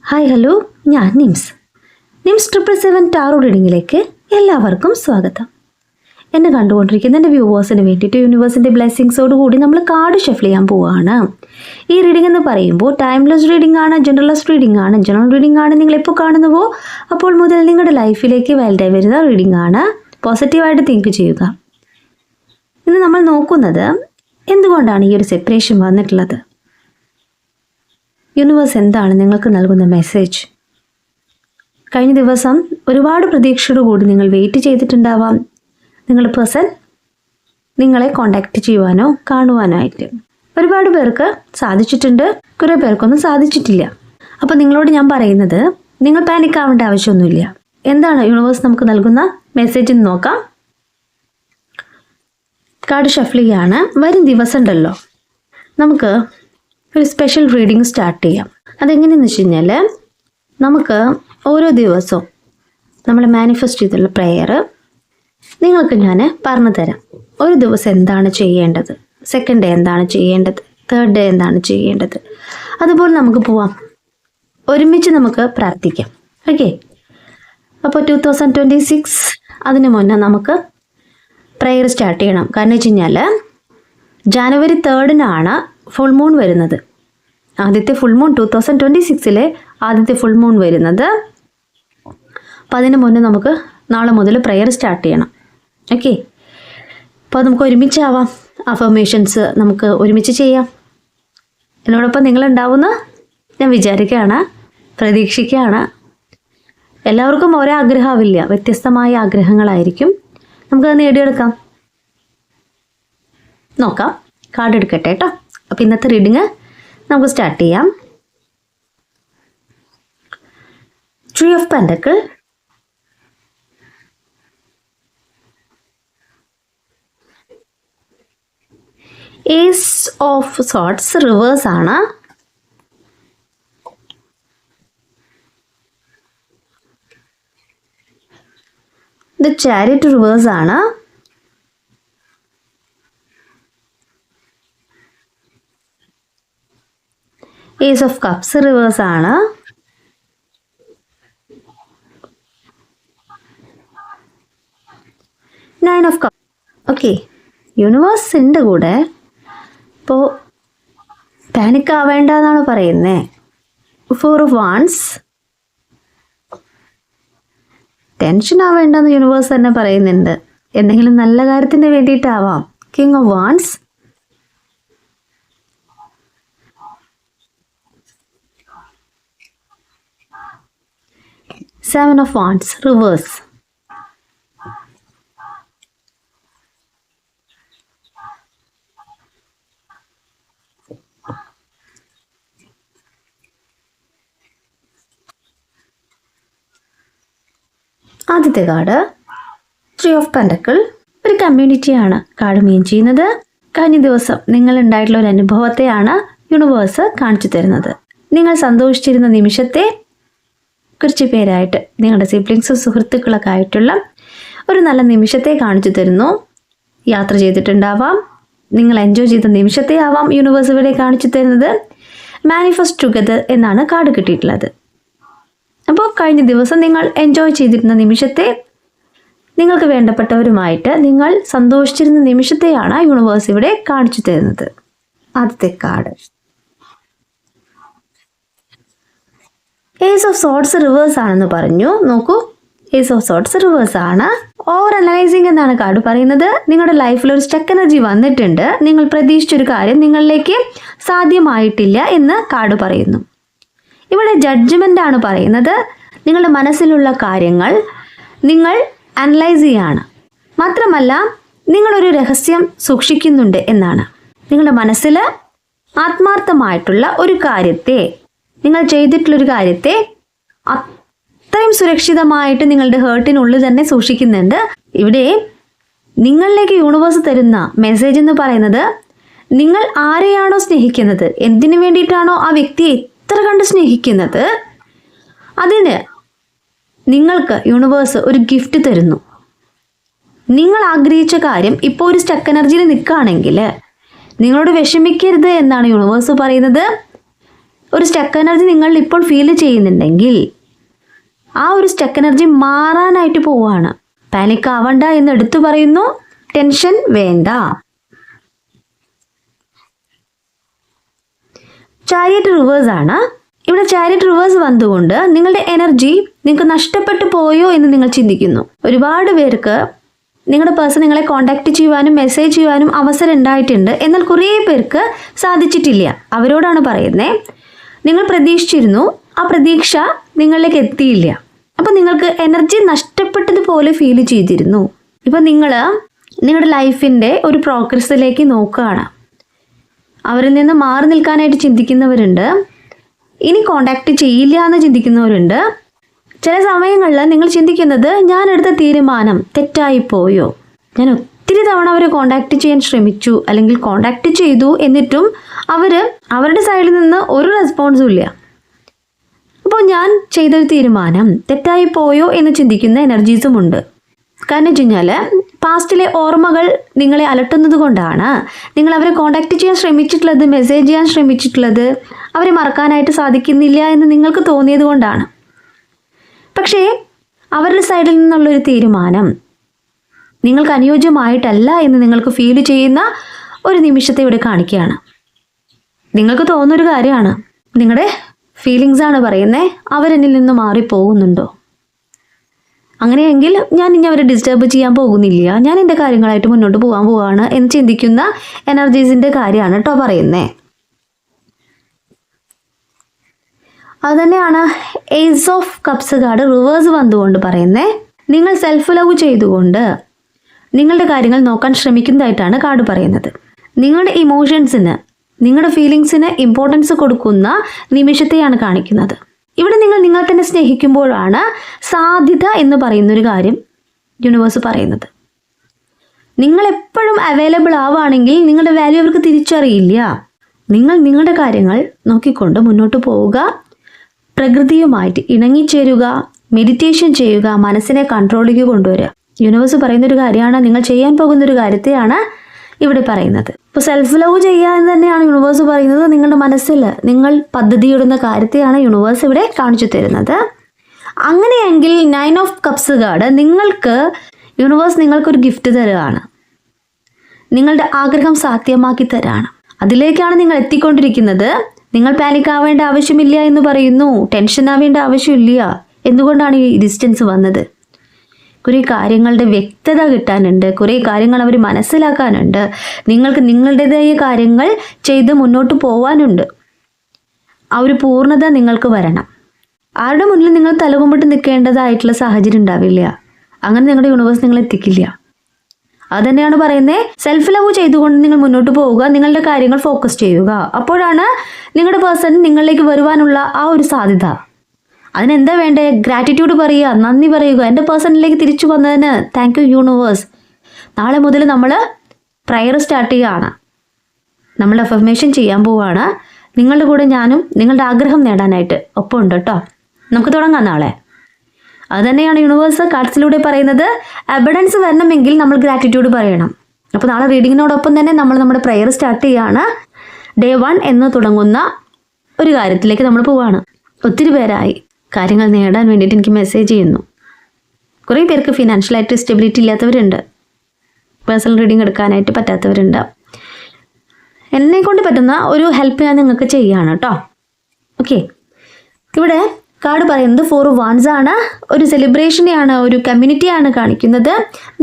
Hi hello, ഞാൻ nymphs 777 taro റീഡിങ്ങിലേക്ക് എല്ലാവർക്കും സ്വാഗതം. എന്നെ കണ്ടുകൊണ്ടിരിക്കുന്ന എൻ്റെ വ്യൂവേഴ്സിന് വേണ്ടിയിട്ട് യൂണിവേഴ്സിൻ്റെ ബ്ലെസ്സിങ്സോട് കൂടി നമ്മൾ കാർഡ് ഷഫിൾ ചെയ്യാൻ പോവുകയാണ്. ഈ റീഡിംഗ് എന്ന് പറയുമ്പോൾ ടൈംലെസ് റീഡിംഗ് ആണ്, ജനറലസ് റീഡിംഗ് ആണ്. ജനറൽ റീഡിംഗ് ആണ് നിങ്ങൾ എപ്പോൾ കാണുന്നുവോ അപ്പോൾ മുതൽ നിങ്ങളുടെ ലൈഫിലേക്ക് വാലിഡായി വരുന്ന റീഡിംഗ് ആണ്. പോസിറ്റീവായിട്ട് തിങ്ക് ചെയ്യുക. ഇന്ന് നമ്മൾ നോക്കുന്നത് എന്തുകൊണ്ടാണ് ഈ ഒരു സെപ്പറേഷൻ വന്നിട്ടുള്ളത്, യൂണിവേഴ്സ് എന്താണ് നിങ്ങൾക്ക് നൽകുന്ന മെസ്സേജ്. കഴിഞ്ഞ ദിവസം ഒരുപാട് പ്രതീക്ഷയോടുകൂടി നിങ്ങൾ വെയിറ്റ് ചെയ്തിട്ടുണ്ടാവാം. നിങ്ങളുടെ പേഴ്സൺ നിങ്ങളെ കോണ്ടാക്ട് ചെയ്യുവാനോ കാണുവാനോ ആയിട്ട്. ഒരുപാട് പേർക്ക് സാധിച്ചിട്ടുണ്ട്, കുറേ പേർക്കൊന്നും സാധിച്ചിട്ടില്ല. അപ്പോൾ നിങ്ങളോട് ഞാൻ പറയുന്നത്, നിങ്ങൾ പാനിക് ആവേണ്ട ആവശ്യമൊന്നുമില്ല. എന്താണ് യൂണിവേഴ്സ് നമുക്ക് നൽകുന്ന മെസ്സേജ് എന്ന് നോക്കാം. കാർഡ് ഷഫിൾ ചെയ്യാണ്. വരും ദിവസം ഉണ്ടല്ലോ നമുക്ക് ഒരു സ്പെഷ്യൽ റീഡിംഗ് സ്റ്റാർട്ട് ചെയ്യാം. അതെങ്ങനെയെന്ന് വെച്ച് കഴിഞ്ഞാൽ, നമുക്ക് ഓരോ ദിവസവും നമ്മൾ മാനിഫെസ്റ്റ് ചെയ്തുള്ള പ്രെയർ നിങ്ങൾക്ക് ഞാൻ പറഞ്ഞു തരാം. ഒരു ദിവസം എന്താണ് ചെയ്യേണ്ടത്, സെക്കൻഡ് ഡേ എന്താണ് ചെയ്യേണ്ടത്, തേർഡ് ഡേ എന്താണ് ചെയ്യേണ്ടത്. അതുപോലെ നമുക്ക് പോവാം, ഒരുമിച്ച് നമുക്ക് പ്രാർത്ഥിക്കാം. ഓക്കെ. അപ്പോൾ 2026 അതിന് മുന്നേ നമുക്ക് പ്രെയർ സ്റ്റാർട്ട് ചെയ്യണം. കാരണം വെച്ച് കഴിഞ്ഞാൽ ജാനുവരി 3 ഫുൾ മൂൺ വരുന്നത്. ആദ്യത്തെ ഫുൾ മൂൺ 2026 ആദ്യത്തെ ഫുൾ മൂൺ വരുന്നത്. അപ്പോൾ അതിന് മുന്നേ നമുക്ക് നാളെ മുതൽ പ്രെയർ സ്റ്റാർട്ട് ചെയ്യണം. ഓക്കെ. അപ്പോൾ നമുക്ക് ഒരുമിച്ചാവാം. അഫർമേഷൻസ് നമുക്ക് ഒരുമിച്ച് ചെയ്യാം. എന്നോടൊപ്പം നിങ്ങളുണ്ടാവുമെന്ന് ഞാൻ വിചാരിക്കുകയാണ്, പ്രതീക്ഷിക്കുകയാണ്. എല്ലാവർക്കും ഓരോ ആഗ്രഹമാവില്ല, വ്യത്യസ്തമായ ആഗ്രഹങ്ങളായിരിക്കും. നമുക്കത് നേടിയെടുക്കാം. നോക്കാം. കാർഡ് എടുക്കട്ടെ കേട്ടോ. അപ്പോൾ ഇന്നത്തെ റീഡിങ് നമുക്ക് സ്റ്റാർട്ട് ചെയ്യാം. Three of pentacle, ace of swords reverse ആണ്. ദ ചാരിയറ്റ് റിവേഴ്സ് ആണ്. ഏസ് ഓഫ് കപ്സ് റിവേഴ്സ് ആണ്. Nine of cup. ഓക്കെ. യൂണിവേഴ്സിൻ്റെ കൂടെ ഇപ്പോൾ പാനിക് ആവേണ്ട എന്നാണ് പറയുന്നത്. 4 ഓഫ് വാൻഡ്സ്, ടെൻഷൻ ആവേണ്ടെന്ന് യൂണിവേഴ്സ് തന്നെ പറയുന്നുണ്ട്. എന്തെങ്കിലും നല്ല കാര്യത്തിന് വേണ്ടിയിട്ടാവാം. King of wands, Seven of Wands reverse. ആദ്യത്തെ കാർഡ് ത്രീ ഓഫ് പെൻഡക്കിൾ. ഒരു കമ്മ്യൂണിറ്റിയാണ് കാർഡ് മീൻ ചെയ്യുന്നത്. കഴിഞ്ഞ ദിവസം നിങ്ങൾ ഉണ്ടായിട്ടുള്ള ഒരു അനുഭവത്തെയാണ് യൂണിവേഴ്സ് കാണിച്ചു തരുന്നത്. നിങ്ങൾ സന്തോഷിച്ചിരുന്ന നിമിഷത്തെ കുറച്ച് പേരായിട്ട്, നിങ്ങളുടെ സിബ്ലിങ്സും സുഹൃത്തുക്കളൊക്കെ ആയിട്ടുള്ള ഒരു നല്ല നിമിഷത്തെ കാണിച്ചു തരുന്നു. യാത്ര ചെയ്തിട്ടുണ്ടാവാം, നിങ്ങൾ എൻജോയ് ചെയ്ത നിമിഷത്തെ ആവാം യൂണിവേഴ്സ് ഇവിടെ കാണിച്ചു തരുന്നത്. മാനിഫെസ്റ്റ് ടുഗദർ എന്നാണ് കാർഡ് കിട്ടിയിട്ടുള്ളത്. അപ്പോൾ കഴിഞ്ഞ ദിവസം നിങ്ങൾ എൻജോയ് ചെയ്തിരുന്ന നിമിഷത്തെ, നിങ്ങൾക്ക് വേണ്ടപ്പെട്ടവരുമായിട്ട് നിങ്ങൾ സന്തോഷിച്ചിരുന്ന നിമിഷത്തെയാണ് യൂണിവേഴ്സ് ഇവിടെ കാണിച്ചു തരുന്നത്. ആദ്യത്തെ card ace of swords reverse ആണെന്ന് പറഞ്ഞു. നോക്കൂ, ഏസ് ഓഫ് സോർട്സ് റിവേഴ്സ് ആണ്. ഓവർ അനലൈസിങ് എന്നാണ് കാർഡ് പറയുന്നത്. നിങ്ങളുടെ ലൈഫിൽ ഒരു സ്റ്റക്ക് എനർജി വന്നിട്ടുണ്ട്. നിങ്ങൾ പ്രതീക്ഷിച്ചൊരു കാര്യം നിങ്ങളിലേക്ക് സാധ്യമായിട്ടില്ല എന്ന് കാർഡ് പറയുന്നു. ഇവിടെ ജഡ്ജ്മെൻ്റ് ആണ് പറയുന്നത്. നിങ്ങളുടെ മനസ്സിലുള്ള കാര്യങ്ങൾ നിങ്ങൾ അനലൈസ് ചെയ്യാണ്. മാത്രമല്ല നിങ്ങളൊരു രഹസ്യം സൂക്ഷിക്കുന്നുണ്ട് എന്നാണ്. നിങ്ങളുടെ മനസ്സിൽ ആത്മാർത്ഥമായിട്ടുള്ള ഒരു കാര്യത്തെ, നിങ്ങൾ ചെയ്തിട്ടുള്ളൊരു കാര്യത്തെ അത്രയും സുരക്ഷിതമായിട്ട് നിങ്ങളുടെ ഹേർട്ടിനുള്ളിൽ തന്നെ സൂക്ഷിക്കുന്നുണ്ട്. ഇവിടെ നിങ്ങളിലേക്ക് യൂണിവേഴ്സ് തരുന്ന മെസ്സേജ് എന്ന് പറയുന്നത്, നിങ്ങൾ ആരെയാണോ സ്നേഹിക്കുന്നത്, എന്തിനു വേണ്ടിയിട്ടാണോ ആ വ്യക്തിയെ ഇത്ര കണ്ട് സ്നേഹിക്കുന്നത്, അതിന് നിങ്ങൾക്ക് യൂണിവേഴ്സ് ഒരു ഗിഫ്റ്റ് തരുന്നു. നിങ്ങൾ ആഗ്രഹിച്ച കാര്യം ഇപ്പോൾ ഒരു സ്റ്റക്ക് എനർജിയിൽ നിൽക്കുകയാണെങ്കിൽ നിങ്ങളോട് വിഷമിക്കരുത് എന്നാണ് യൂണിവേഴ്സ് പറയുന്നത്. ഒരു സ്റ്റക്ക് എനർജി നിങ്ങൾ ഇപ്പോൾ ഫീൽ ചെയ്യുന്നുണ്ടെങ്കിൽ ആ ഒരു സ്റ്റക്ക് എനർജി മാറാനായിട്ട് പോവാണ്. പാനിക് ആവണ്ട എന്ന് എടുത്തു പറയുന്നു. ടെൻഷൻ വേണ്ട. ചാരിയറ്റ് റിവേഴ്സ് ആണ്. ഇവിടെ ചാരിയറ്റ് റിവേഴ്സ് വന്നുകൊണ്ട് നിങ്ങളുടെ എനർജി നിങ്ങൾക്ക് നഷ്ടപ്പെട്ടു പോയോ എന്ന് നിങ്ങൾ ചിന്തിക്കുന്നു. ഒരുപാട് പേർക്ക് നിങ്ങളുടെ പേഴ്സൺ നിങ്ങളെ കോൺടാക്ട് ചെയ്യുവാനും മെസ്സേജ് ചെയ്യുവാനും അവസരം ഉണ്ടായിട്ടുണ്ട്. എന്നാൽ കുറേ പേർക്ക് സാധിച്ചിട്ടില്ല. അവരോടാണ് പറയുന്നത്, നിങ്ങൾ പ്രതീക്ഷിച്ചിരുന്നു, ആ പ്രതീക്ഷ നിങ്ങളിലേക്ക് എത്തിയില്ല. അപ്പോൾ നിങ്ങൾക്ക് എനർജി നഷ്ടപ്പെട്ടതുപോലെ ഫീൽ ചെയ്തിരുന്നു. ഇപ്പോൾ നിങ്ങൾ നിങ്ങളുടെ ലൈഫിൻ്റെ ഒരു പ്രോഗ്രസ്സിലേക്ക് നോക്കുകയാണ്. അവരിൽ നിന്ന് മാറി നിൽക്കാനായിട്ട് ചിന്തിക്കുന്നവരുണ്ട്. ഇനി കോണ്ടാക്ട് ചെയ്യില്ല എന്ന് ചിന്തിക്കുന്നവരുണ്ട്. ചില സമയങ്ങളിൽ നിങ്ങൾ ചിന്തിക്കുന്നത്, ഞാൻ എടുത്ത തീരുമാനം തെറ്റായിപ്പോയോ, ഞാൻ ഒത്തിരി തവണ അവരെ കോണ്ടാക്ട് ചെയ്യാൻ ശ്രമിച്ചു അല്ലെങ്കിൽ കോണ്ടാക്ട് ചെയ്തു, എന്നിട്ടും അവരുടെ സൈഡിൽ നിന്ന് ഒരു റെസ്പോൺസും ഇല്ല. അപ്പോൾ ഞാൻ ചെയ്തൊരു തീരുമാനം തെറ്റായിപ്പോയോ എന്ന് ചിന്തിക്കുന്ന എനർജീസും ഉണ്ട്. കാരണം വെച്ച് കഴിഞ്ഞാൽ പാസ്റ്റിലെ ഓർമ്മകൾ നിങ്ങളെ അലട്ടുന്നത് കൊണ്ടാണ് നിങ്ങൾ അവരെ കോണ്ടാക്ട് ചെയ്യാൻ ശ്രമിച്ചിട്ടുള്ളത്, മെസ്സേജ് ചെയ്യാൻ ശ്രമിച്ചിട്ടുള്ളത്. അവരെ മറക്കാനായിട്ട് സാധിക്കുന്നില്ല എന്ന് നിങ്ങൾക്ക് തോന്നിയത് കൊണ്ടാണ്. പക്ഷേ അവരുടെ സൈഡിൽ നിന്നുള്ളൊരു തീരുമാനം നിങ്ങൾക്ക് അനുയോജ്യമായിട്ടല്ല എന്ന് നിങ്ങൾക്ക് ഫീൽ ചെയ്യുന്ന ഒരു നിമിഷത്തെ ഇവിടെ കാണിക്കുകയാണ്. നിങ്ങൾക്ക് തോന്നുന്നൊരു കാര്യമാണ്, നിങ്ങളുടെ ഫീലിങ്സാണ് പറയുന്നത്, അവരെന്നിൽ നിന്ന് മാറിപ്പോകുന്നുണ്ടോ, അങ്ങനെയെങ്കിൽ ഞാൻ ഇനി അവരെ ഡിസ്റ്റർബ് ചെയ്യാൻ പോകുന്നില്ല, ഞാൻ എൻ്റെ കാര്യങ്ങളായിട്ട് മുന്നോട്ട് പോകാൻ പോവാണ് എന്ന് ചിന്തിക്കുന്ന എനർജീസിൻ്റെ കാര്യമാണ് കേട്ടോ പറയുന്നത്. അതുതന്നെയാണ് ace of cups card reverse വന്നുകൊണ്ട് പറയുന്നത്. നിങ്ങൾ സെൽഫ് ലവ് ചെയ്തുകൊണ്ട് നിങ്ങളുടെ കാര്യങ്ങൾ നോക്കാൻ ശ്രമിക്കുന്നതായിട്ടാണ് കാർഡ് പറയുന്നത്. നിങ്ങളുടെ ഇമോഷൻസിന്, നിങ്ങളുടെ ഫീലിങ്സിന് ഇമ്പോർട്ടൻസ് കൊടുക്കുന്ന നിമിഷത്തെയാണ് കാണിക്കുന്നത്. ഇവിടെ നിങ്ങൾ തന്നെ സ്നേഹിക്കുമ്പോഴാണ് സാധ്യത എന്ന് പറയുന്നൊരു കാര്യം യൂണിവേഴ്സ് പറയുന്നത്. നിങ്ങൾ എപ്പോഴും അവൈലബിൾ ആവുകയാണെങ്കിൽ നിങ്ങളുടെ വാല്യൂ അവർക്ക് തിരിച്ചറിയില്ല. നിങ്ങൾ നിങ്ങളുടെ കാര്യങ്ങൾ നോക്കിക്കൊണ്ട് മുന്നോട്ട് പോവുക, പ്രകൃതിയുമായിട്ട് ഇണങ്ങിച്ചേരുക, മെഡിറ്റേഷൻ ചെയ്യുക, മനസ്സിനെ കൺട്രോളിലേക്ക് കൊണ്ടുവരിക. യൂണിവേഴ്സ് പറയുന്നൊരു കാര്യമാണ്, നിങ്ങൾ ചെയ്യാൻ പോകുന്നൊരു കാര്യത്തെയാണ് ഇവിടെ പറയുന്നത്. ഇപ്പോൾ സെൽഫ് ലവ് ചെയ്യുക എന്ന് തന്നെയാണ് യൂണിവേഴ്സ് പറയുന്നത്. നിങ്ങളുടെ മനസ്സിൽ നിങ്ങൾ പദ്ധതിയിടുന്ന കാര്യത്തെയാണ് യൂണിവേഴ്സ് ഇവിടെ കാണിച്ചു തരുന്നത്. അങ്ങനെയെങ്കിൽ 9 ഓഫ് കപ്സ് കാർഡ് യൂണിവേഴ്സ് നിങ്ങൾക്കൊരു ഗിഫ്റ്റ് തരുകയാണ്, നിങ്ങളുടെ ആഗ്രഹം സാധ്യമാക്കി തരാണ്. അതിലേക്കാണ് നിങ്ങൾ എത്തിക്കൊണ്ടിരിക്കുന്നത്. നിങ്ങൾ പാനിക് ആവേണ്ട ആവശ്യമില്ല എന്ന് പറയുന്നു, ടെൻഷൻ ആവേണ്ട ആവശ്യമില്ല. എന്തുകൊണ്ടാണ് ഈ ഡിസ്റ്റൻസ് വന്നത്? കുറേ കാര്യങ്ങളുടെ വ്യക്തത കിട്ടാനുണ്ട്, കുറേ കാര്യങ്ങൾ അവർ മനസ്സിലാക്കാനുണ്ട്, നിങ്ങൾക്ക് നിങ്ങളുടേതായ കാര്യങ്ങൾ ചെയ്ത് മുന്നോട്ട് പോവാനുണ്ട്. ആ ഒരു പൂർണ്ണത നിങ്ങൾക്ക് വരണം. ആരുടെ മുന്നിൽ നിങ്ങൾ തലകുമ്പിട്ട് നിൽക്കേണ്ടതായിട്ടുള്ള സാഹചര്യം ഉണ്ടാവില്ല. അങ്ങനെ നിങ്ങളുടെ യൂണിവേഴ്സ് നിങ്ങളെ എത്തിക്കില്ല. അത് തന്നെയാണ് പറയുന്നത്. സെൽഫ് ലവ് ചെയ്തുകൊണ്ട് നിങ്ങൾ മുന്നോട്ട് പോവുക, നിങ്ങളുടെ കാര്യങ്ങൾ ഫോക്കസ് ചെയ്യുക. അപ്പോഴാണ് നിങ്ങളുടെ പേഴ്സൺ നിങ്ങളിലേക്ക് വരുവാനുള്ള ആ ഒരു സാധ്യത. അതിനെന്താ വേണ്ടേ? ഗ്രാറ്റിറ്റ്യൂഡ് പറയുക, നന്ദി പറയുക. എൻ്റെ പേഴ്സണിലേക്ക് തിരിച്ചു വന്നതിന് താങ്ക് യു യൂണിവേഴ്സ്. നാളെ മുതൽ നമ്മൾ പ്രയർ സ്റ്റാർട്ട് ചെയ്യുകയാണ്, നമ്മൾ അഫർമേഷൻ ചെയ്യാൻ പോവുകയാണ്. നിങ്ങളുടെ കൂടെ ഞാനും നിങ്ങളുടെ ആഗ്രഹം നേടാനായിട്ട് ഒപ്പം ഉണ്ട് കേട്ടോ. നമുക്ക് തുടങ്ങാം നാളെ. അതുതന്നെയാണ് യൂണിവേഴ്സ് കാർഡ്സിലൂടെ പറയുന്നത്. അബഡൻസ് വരണമെങ്കിൽ നമ്മൾ ഗ്രാറ്റിറ്റ്യൂഡ് പറയണം. അപ്പോൾ നാളെ റീഡിങ്ങിനോടൊപ്പം തന്നെ നമ്മൾ നമ്മുടെ പ്രയർ സ്റ്റാർട്ട് ചെയ്യുകയാണ്. ഡേ 1 എന്ന് തുടങ്ങുന്ന ഒരു കാര്യത്തിലേക്ക് നമ്മൾ പോവുകയാണ്. ഒത്തിരി പേരായി കാര്യങ്ങൾ നേടാൻ വേണ്ടിയിട്ട് എനിക്ക് മെസ്സേജ് ചെയ്യുന്നു. കുറേ പേർക്ക് ഫിനാൻഷ്യലായിട്ട് സ്റ്റെബിലിറ്റി ഇല്ലാത്തവരുണ്ട്, പേഴ്സണൽ റീഡിങ് എടുക്കാനായിട്ട് പറ്റാത്തവരുണ്ട്. എന്നെക്കൊണ്ട് പറ്റുന്ന ഒരു ഹെൽപ്പ് ഞാൻ നിങ്ങൾക്ക് ചെയ്യുകയാണ് കേട്ടോ. ഓക്കെ, ഇവിടെ കാർഡ് പറയുന്നത് 4 wands ആണ്. ഒരു സെലിബ്രേഷനെയാണ്, ഒരു കമ്മ്യൂണിറ്റിയാണ് കാണിക്കുന്നത്.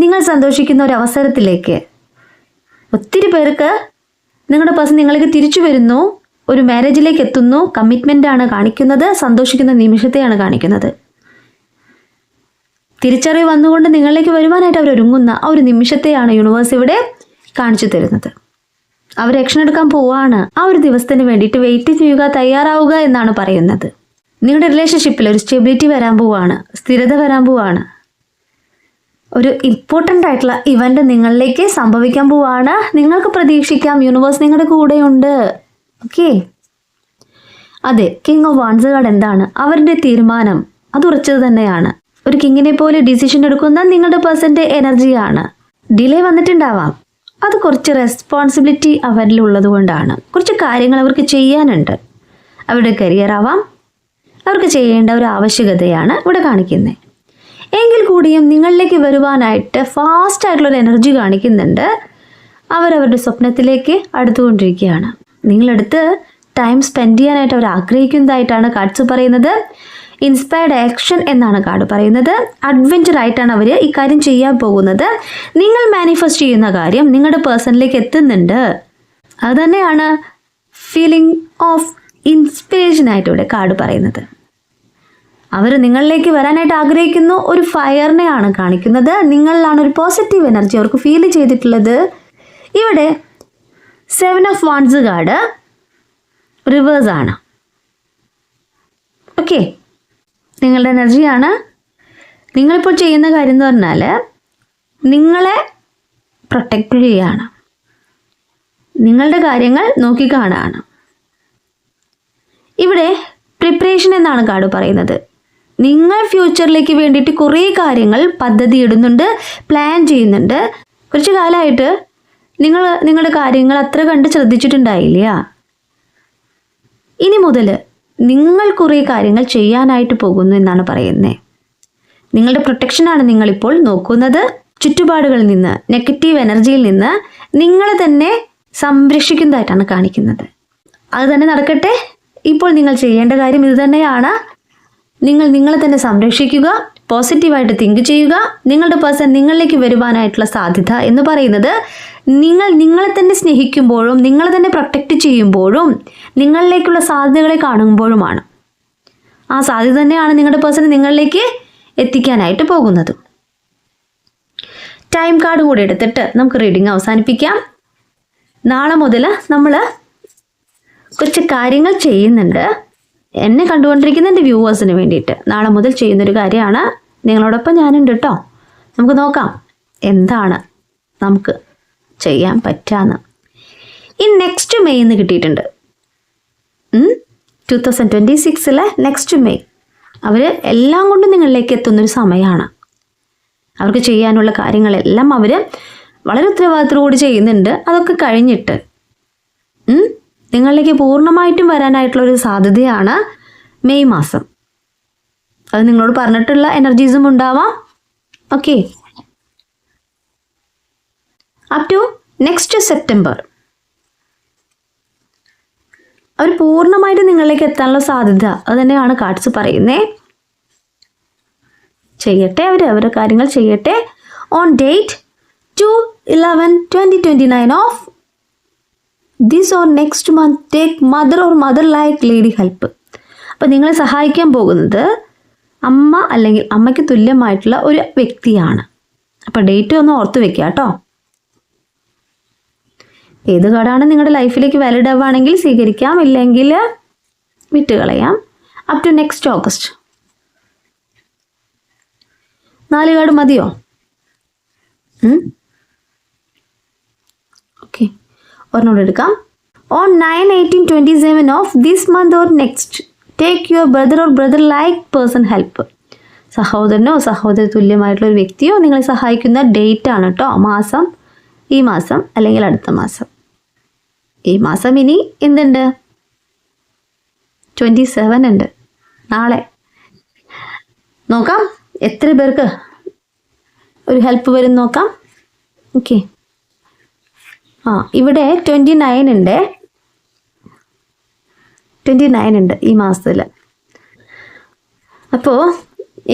നിങ്ങൾ സന്തോഷിക്കുന്ന ഒരു അവസരത്തിലേക്ക് ഒത്തിരി പേർക്ക് നിങ്ങളുടെ പേഴ്സൺ നിങ്ങളിലേക്ക് തിരിച്ചു വരുന്നു, ഒരു മാരേജിലേക്ക് എത്തുന്നു. കമ്മിറ്റ്മെൻ്റ് ആണ് കാണിക്കുന്നത്, സന്തോഷിക്കുന്ന നിമിഷത്തെയാണ് കാണിക്കുന്നത്. തിരിച്ചറിവ് വന്നുകൊണ്ട് നിങ്ങളിലേക്ക് വരുവാനായിട്ട് അവർ ഒരുങ്ങുന്ന ആ ഒരു നിമിഷത്തെയാണ് യൂണിവേഴ്സ് ഇവിടെ കാണിച്ചു തരുന്നത്. അവർ ആക്ഷൻ എടുക്കാൻ പോവാണ്. ആ ഒരു ദിവസത്തിന് വേണ്ടിയിട്ട് വെയിറ്റ് ചെയ്യുക, തയ്യാറാവുക എന്നാണ് പറയുന്നത്. നിങ്ങളുടെ റിലേഷൻഷിപ്പിൽ ഒരു സ്റ്റെബിലിറ്റി വരാൻ പോവാണ്, സ്ഥിരത വരാൻ പോവാണ്. ഒരു ഇമ്പോർട്ടൻ്റ് ആയിട്ടുള്ള ഇവൻ്റ് നിങ്ങളിലേക്ക് സംഭവിക്കാൻ പോവാണ്. നിങ്ങൾക്ക് പ്രതീക്ഷിക്കാം യൂണിവേഴ്സ് നിങ്ങളുടെ കൂടെയുണ്ട്. ഓക്കെ, അതെ. കിങ് ഓഫ് വാൻസ് കാർഡ് എന്താണ്? അവരുടെ തീരുമാനം അത് ഉറച്ചത് തന്നെയാണ്. ഒരു കിങ്ങിനെ പോലെ ഡിസിഷൻ എടുക്കുന്ന നിങ്ങളുടെ പേഴ്സൻ്റെ എനർജിയാണ്. ഡിലേ വന്നിട്ടുണ്ടാവാം, അത് കുറച്ച് റെസ്പോൺസിബിലിറ്റി അവരിലുള്ളത് കൊണ്ടാണ്. കുറച്ച് കാര്യങ്ങൾ അവർക്ക് ചെയ്യാനുണ്ട്. അവരുടെ കരിയർ ആവാം, അവർക്ക് ചെയ്യേണ്ട ഒരു ആവശ്യകതയാണ് ഇവിടെ കാണിക്കുന്നത്. എങ്കിൽ കൂടിയും നിങ്ങളിലേക്ക് വരുവാനായിട്ട് ഫാസ്റ്റായിട്ടുള്ളൊരു എനർജി കാണിക്കുന്നുണ്ട്. അവരവരുടെ സ്വപ്നത്തിലേക്ക് അടുത്തുകൊണ്ടിരിക്കുകയാണ്. നിങ്ങളടുത്ത് ടൈം സ്പെൻഡ് ചെയ്യാനായിട്ട് അവർ ആഗ്രഹിക്കുന്നതായിട്ടാണ് കാർഡ്സ് പറയുന്നത്. ഇൻസ്പയർഡ് ആക്ഷൻ എന്നാണ് കാർഡ് പറയുന്നത്. അഡ്വഞ്ചർ ആയിട്ടാണ് അവർ ഈ കാര്യം ചെയ്യാൻ പോകുന്നത്. നിങ്ങൾ മാനിഫെസ്റ്റ് ചെയ്യുന്ന കാര്യം നിങ്ങളുടെ പേഴ്സണിലേക്ക് എത്തുന്നുണ്ട്. അതുതന്നെയാണ് ഫീലിംഗ് ഓഫ് ഇൻസ്പിറേഷൻ ആയിട്ട് ഇവിടെ കാർഡ് പറയുന്നത്. അവർ നിങ്ങളിലേക്ക് വരാനായിട്ട് ആഗ്രഹിക്കുന്നു. ഒരു ഫയറിനെയാണ് കാണിക്കുന്നത്. നിങ്ങളിലാണ് ഒരു പോസിറ്റീവ് എനർജി അവർക്ക് ഫീൽ ചെയ്തിട്ടുള്ളത്. ഇവിടെ 7 ഓഫ് വാൻഡ്സ് കാർഡ് റിവേഴ്സാണ്. ഓക്കെ, നിങ്ങളുടെ എനർജിയാണ്. നിങ്ങളിപ്പോൾ ചെയ്യുന്ന കാര്യം എന്ന് പറഞ്ഞാൽ നിങ്ങളെ പ്രൊട്ടക്റ്റ് ചെയ്യുകയാണ്. നിങ്ങളുടെ കാര്യങ്ങൾ നോക്കിക്കാണുകയാണ്. ഇവിടെ പ്രിപ്പറേഷൻ എന്നാണ് കാർഡ് പറയുന്നത്. നിങ്ങൾ ഫ്യൂച്ചറിലേക്ക് വേണ്ടിയിട്ട് കുറേ കാര്യങ്ങൾ പദ്ധതി ഇടുന്നുണ്ട്, പ്ലാൻ ചെയ്യുന്നുണ്ട്. കുറച്ച് കാലമായിട്ട് നിങ്ങളുടെ കാര്യങ്ങൾ അത്ര കണ്ട് ശ്രദ്ധിച്ചിട്ടുണ്ടായില്ല. ഇനി മുതൽ നിങ്ങൾ കുറേ കാര്യങ്ങൾ ചെയ്യാനായിട്ട് പോകുന്നു എന്നാണ് പറയുന്നത്. നിങ്ങളുടെ പ്രൊട്ടക്ഷനാണ് നിങ്ങളിപ്പോൾ നോക്കുന്നത്. ചുറ്റുപാടുകളിൽ നിന്ന്, നെഗറ്റീവ് എനർജിയിൽ നിന്ന് നിങ്ങളെ തന്നെ സംരക്ഷിക്കുന്നതായിട്ടാണ് കാണിക്കുന്നത്. അത് തന്നെ നടക്കട്ടെ. ഇപ്പോൾ നിങ്ങൾ ചെയ്യേണ്ട കാര്യം ഇത് തന്നെയാണ്. നിങ്ങളെ തന്നെ സംരക്ഷിക്കുക, പോസിറ്റീവായിട്ട് തിങ്ക് ചെയ്യുക. നിങ്ങളുടെ പേഴ്സൺ നിങ്ങളിലേക്ക് വരുവാനായിട്ടുള്ള സാധ്യത എന്ന് പറയുന്നത് നിങ്ങളെ തന്നെ സ്നേഹിക്കുമ്പോഴും നിങ്ങളെ തന്നെ പ്രൊട്ടക്റ്റ് ചെയ്യുമ്പോഴും നിങ്ങളിലേക്കുള്ള സാധ്യതകളെ കാണുമ്പോഴുമാണ്. ആ സാധ്യത തന്നെയാണ് നിങ്ങളുടെ പേഴ്സൺ നിങ്ങളിലേക്ക് എത്തിക്കാനായിട്ട് പോകുന്നത്. ടൈം കാർഡ് കൂടി എടുത്തിട്ട് നമുക്ക് റീഡിങ് അവസാനിപ്പിക്കാം. നാളെ മുതൽ നമ്മൾ കുറച്ച് കാര്യങ്ങൾ ചെയ്യുന്നുണ്ട്. എന്നെ കണ്ടുകൊണ്ടിരിക്കുന്ന എൻ്റെ വ്യൂവേഴ്സിന് വേണ്ടിയിട്ട് നാളെ മുതൽ ചെയ്യുന്നൊരു കാര്യമാണ്. നിങ്ങളോടൊപ്പം ഞാനുണ്ട് കേട്ടോ. നമുക്ക് നോക്കാം എന്താണ് നമുക്ക് ചെയ്യാൻ പറ്റാന്ന്. ഈ നെക്സ്റ്റ് മെയ് എന്ന് കിട്ടിയിട്ടുണ്ട്. 2026 നെക്സ്റ്റ് മെയ് അവർ എല്ലാം കൊണ്ടും നിങ്ങളിലേക്ക് എത്തുന്നൊരു സമയമാണ്. അവർക്ക് ചെയ്യാനുള്ള കാര്യങ്ങളെല്ലാം അവർ വളരെ ഉത്തരവാദിത്തത്തോടുകൂടി ചെയ്യുന്നുണ്ട്. അതൊക്കെ കഴിഞ്ഞിട്ട് നിങ്ങളിലേക്ക് പൂർണ്ണമായിട്ടും വരാനായിട്ടുള്ളൊരു സാധ്യതയാണ് മെയ് മാസം. അത് നിങ്ങളോട് പറഞ്ഞിട്ടുള്ള എനർജീസും ഉണ്ടാവാം. Okay, up to next September അവർ പൂർണ്ണമായിട്ട് നിങ്ങളിലേക്ക് എത്താനുള്ള സാധ്യത അത് തന്നെയാണ് കാർഡ്സ് പറയുന്നത്. ചെയ്യട്ടെ, അവരുടെ കാര്യങ്ങൾ ചെയ്യട്ടെ. On date 2/11/2029 of this or next month take mother or mother like lady help. അപ്പോൾ നിങ്ങളെ സഹായിക്കാൻ പോകുന്നത് അമ്മ അല്ലെങ്കിൽ അമ്മയ്ക്ക് തുല്യമായിട്ടുള്ള ഒരു വ്യക്തിയാണ്. അപ്പോൾ ഡേറ്റ് ഒന്ന് ഓർത്ത് വെക്കുക കേട്ടോ. ഏത് കാർഡാണ് നിങ്ങളുടെ ലൈഫിലേക്ക് വാലിഡ് ആവുകയാണെങ്കിൽ സ്വീകരിക്കാം, ഇല്ലെങ്കിൽ വിട്ടുകളയാം. Up to next August 4 card മതിയോ? ഓക്കെ, ഒരെണ്ണോട് എടുക്കാം. On 9/18/27 of this month or next take your brother or brother like person help. സഹോദരനോ സഹോദര തുല്യമായിട്ടുള്ള ഒരു വ്യക്തിയോ നിങ്ങളെ സഹായിക്കുന്ന ഡേറ്റ് ആണ് കേട്ടോ. മാസം, ഈ മാസം അല്ലെങ്കിൽ അടുത്ത മാസം. ഈ മാസം ഇനി എന്തുണ്ട്? 27 ഉണ്ട്, നാളെ. നോക്കാം എത്ര പേർക്ക് ഒരു ഹെൽപ്പ് വരും നോക്കാം. ഓക്കെ, ഇവിടെ 29 ഉണ്ട് ഈ മാസത്തിൽ. അപ്പോൾ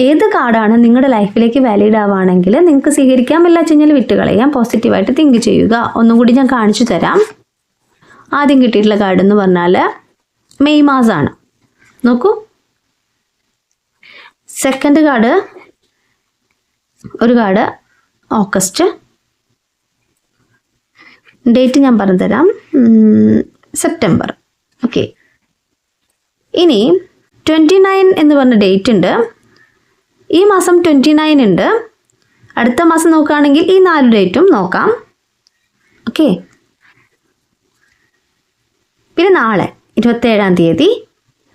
ഏത് കാർഡാണ് നിങ്ങളുടെ ലൈഫിലേക്ക് വാലിഡ് ആവുകയാണെങ്കിൽ നിങ്ങൾക്ക് സ്വീകരിക്കാം, എല്ലാ കഴിഞ്ഞാൽ വിട്ടുകളയാം. പോസിറ്റീവായിട്ട് തിങ്ക് ചെയ്യുക. ഒന്നും കൂടി ഞാൻ കാണിച്ചു തരാം. ആദ്യം കിട്ടിയിട്ടുള്ള കാർഡ് എന്ന് പറഞ്ഞാൽ മെയ് മാസമാണ്. നോക്കൂ, സെക്കൻഡ് കാർഡ്, ഒരു കാർഡ് ഓഗസ്റ്റ്. ഡേറ്റ് ഞാൻ പറഞ്ഞു തരാം, സെപ്റ്റംബർ. ഓക്കെ, ഇനി 29 എന്ന് പറഞ്ഞ ഡേറ്റ് ഉണ്ട്. ഈ മാസം 29 ഉണ്ട്. അടുത്ത മാസം നോക്കുകയാണെങ്കിൽ ഈ 4 ഡേറ്റും നോക്കാം. ഓക്കെ, പിന്നെ നാളെ 27-ാം തീയതി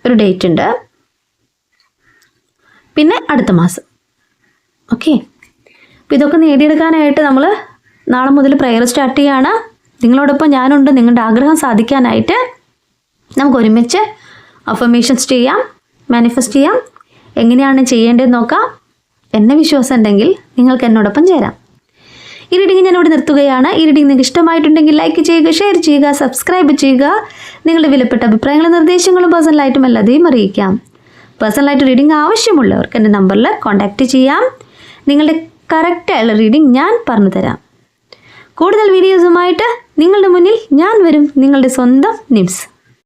ഒരു ഡേറ്റ് ഉണ്ട്. പിന്നെ അടുത്ത മാസം. ഓക്കെ, അപ്പോൾ ഇതൊക്കെ നേടിയെടുക്കാനായിട്ട് നമ്മൾ നാളെ മുതൽ പ്രയർ സ്റ്റാർട്ട് ചെയ്യുകയാണ്. നിങ്ങളോടൊപ്പം ഞാനുണ്ട്. നിങ്ങളുടെ ആഗ്രഹം സാധിക്കാനായിട്ട് നമുക്ക് ഒരുമിച്ച് അഫർമേഷൻസ് ചെയ്യാം, മാനിഫെസ്റ്റ് ചെയ്യാം. എങ്ങനെയാണ് ചെയ്യേണ്ടതെന്ന് നോക്കാം. എന്നെ വിശ്വാസം ഉണ്ടെങ്കിൽ നിങ്ങൾക്ക് എന്നോടൊപ്പം ചേരാം. ഈ റീഡിംഗ് ഞാനിവിടെ നിർത്തുകയാണ്. ഈ റീഡിംഗ് നിങ്ങൾക്ക് ഇഷ്ടമായിട്ടുണ്ടെങ്കിൽ ലൈക്ക് ചെയ്യുക, ഷെയർ ചെയ്യുക, സബ്സ്ക്രൈബ് ചെയ്യുക. നിങ്ങളുടെ വിലപ്പെട്ട അഭിപ്രായങ്ങളും നിർദ്ദേശങ്ങളും പേഴ്സണലായിട്ടും എല്ലാതെയും അറിയിക്കാം. പേഴ്സണലായിട്ട് റീഡിംഗ് ആവശ്യമുള്ളവർക്ക് എൻ്റെ നമ്പറിൽ കോൺടാക്റ്റ് ചെയ്യാം. നിങ്ങളുടെ കറക്റ്റായുള്ള റീഡിംഗ് ഞാൻ പറഞ്ഞു തരാം. കൂടുതൽ വീഡിയോസുമായിട്ട് നിങ്ങളുടെ മുന്നിൽ ഞാൻ വരും. നിങ്ങളുടെ സ്വന്തം നിംസ്.